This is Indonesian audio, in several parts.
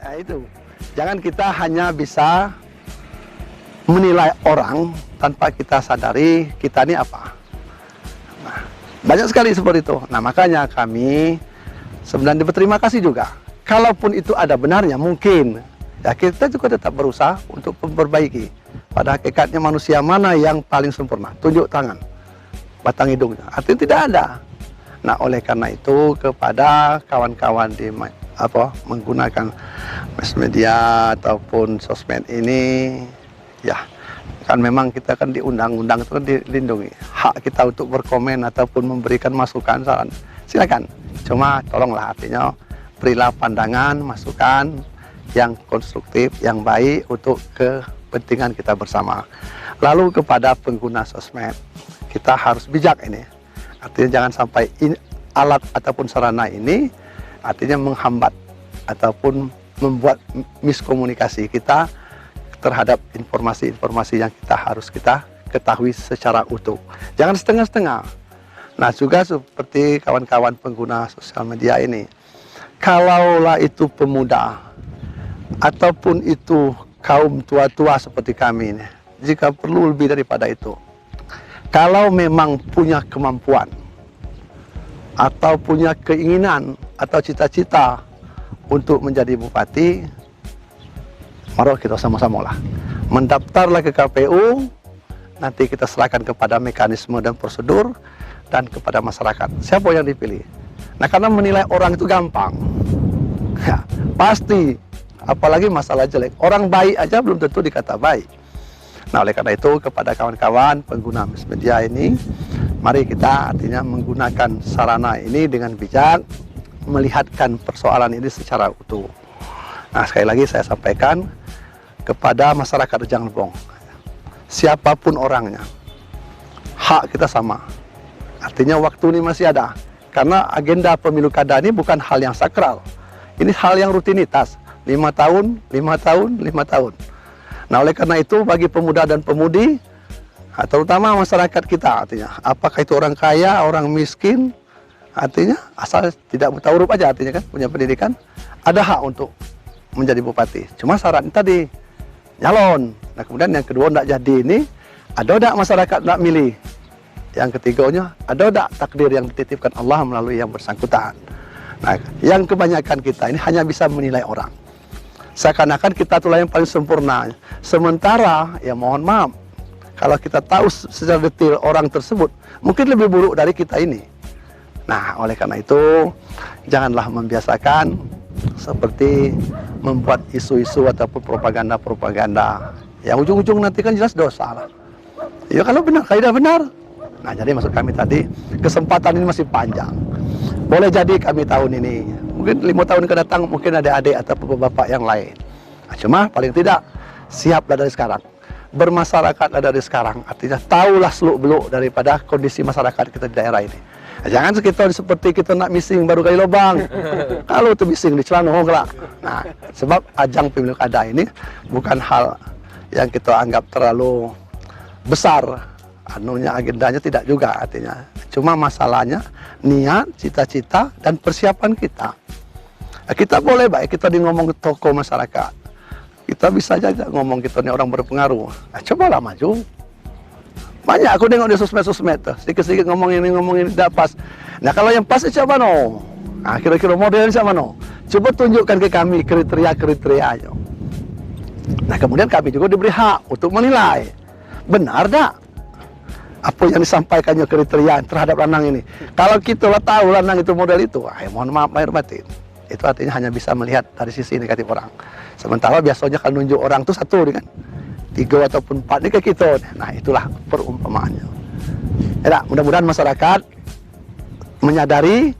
Nah, itu. Jangan kita hanya bisa menilai orang tanpa kita sadari kita ini apa. Nah, banyak sekali seperti itu. Nah, makanya kami sebenarnya berterima kasih juga. Kalaupun itu ada benarnya, mungkin ya kita juga tetap berusaha untuk memperbaiki. Pada hakikatnya manusia mana yang paling sempurna? Tunjuk tangan, batang hidungnya. Artinya tidak ada. Nah, oleh karena itu kepada kawan-kawan di menggunakan mass media ataupun sosmed ini, ya kan memang kita kan di undang-undang itu kan dilindungi hak kita untuk berkomen ataupun memberikan masukan, saran, silakan. Cuma tolonglah, artinya berilah pandangan, masukan yang konstruktif, yang baik untuk kepentingan kita bersama. Lalu kepada pengguna sosmed, kita harus bijak ini. Artinya jangan sampai alat ataupun sarana ini artinya menghambat ataupun membuat miskomunikasi kita terhadap informasi-informasi yang harus kita ketahui secara utuh. Jangan setengah-setengah. Nah, juga seperti kawan-kawan pengguna sosial media ini, kalaulah itu pemuda ataupun itu kaum tua-tua seperti kami ini, jika perlu lebih daripada itu, kalau memang punya kemampuan atau punya keinginan atau cita-cita untuk menjadi bupati, mari kita sama-sama lah mendaftarlah ke KPU. Nanti kita serahkan kepada mekanisme dan prosedur dan kepada masyarakat siapa yang dipilih. Nah, karena menilai orang itu gampang ya, pasti, apalagi masalah jelek. Orang baik aja belum tentu dikata baik. Nah, oleh karena itu kepada kawan-kawan pengguna mass media ini, mari kita artinya menggunakan sarana ini dengan bijak, melihatkan persoalan ini secara utuh. Nah, sekali lagi saya sampaikan kepada masyarakat Rejang Lebong, siapapun orangnya, hak kita sama. Artinya waktu ini masih ada. Karena agenda pemilu kada ini bukan hal yang sakral. Ini hal yang rutinitas. 5 tahun, 5 tahun, 5 tahun. Nah, oleh karena itu bagi pemuda dan pemudi, terutama masyarakat kita, artinya apakah itu orang kaya, orang miskin, artinya asal tidak buta huruf aja, artinya kan punya pendidikan, ada hak untuk menjadi bupati. Cuma syaratnya tadi nyalon. Nah, kemudian yang kedua tidak jadi ini, ada tidak masyarakat tidak milih. Yang ketiganya, ada tidak takdir yang dititipkan Allah melalui yang bersangkutan. Nah, yang kebanyakan kita ini hanya bisa menilai orang. Seakan-akan kita itulah yang paling sempurna. Sementara, ya mohon maaf, kalau kita tahu secara detail orang tersebut, mungkin lebih buruk dari kita ini. Nah, oleh karena itu, janganlah membiasakan seperti membuat isu-isu ataupun propaganda-propaganda. Yang ujung-ujung nanti kan jelas dosa lah. Ya kalau benar, kaidah benar. Nah, jadi maksud kami tadi, kesempatan ini masih panjang. Boleh jadi kami tahun ini, mungkin 5 tahun ke datang, mungkin ada adik atau bapak yang lain. Nah, cuma paling tidak, siaplah dari sekarang. Bermasyarakatlah dari sekarang. Artinya, tahulah seluk-beluk daripada kondisi masyarakat kita di daerah ini. Nah, jangan sekitar seperti kita nak mising baru kali lubang. Kalau itu mising di celana lah. Nah, sebab ajang pemilu kada ini bukan hal yang kita anggap terlalu besar. Agendanya tidak juga, artinya cuma masalahnya niat, cita-cita dan persiapan kita. Nah, kita boleh baik kita ngomong ke tokoh masyarakat, kita bisa saja ngomong kita ini orang berpengaruh. Nah, cobalah maju. Banyak aku tengok di sosmed sedikit-sedikit ngomong ini tidak pas. Nah, kalau yang pas siapa no? Nah, kira-kira modelnya siapa no? Coba tunjukkan ke kami kriteria-kriterianya. Nah, kemudian kami juga diberi hak untuk menilai benar tak apa yang disampaikannya kriteria terhadap lanang ini. Kalau kita tahu lanang itu model itu, mohon maaf lahir batin, itu artinya hanya bisa melihat dari sisi negatif orang. Sementara biasanya kalau nunjuk orang itu satu kan, 3 ataupun 4 ini ke kita. Nah, itulah perumpamaannya. Ya, mudah-mudahan masyarakat menyadari,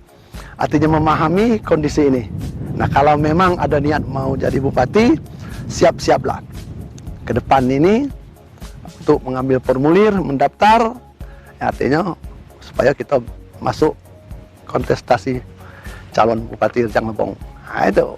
artinya memahami kondisi ini. Nah, kalau memang ada niat mau jadi bupati, siap-siaplah ke depan ini untuk mengambil formulir, mendaftar, ya, artinya supaya kita masuk kontestasi calon bupati Rejang Lebong. Nah, itu.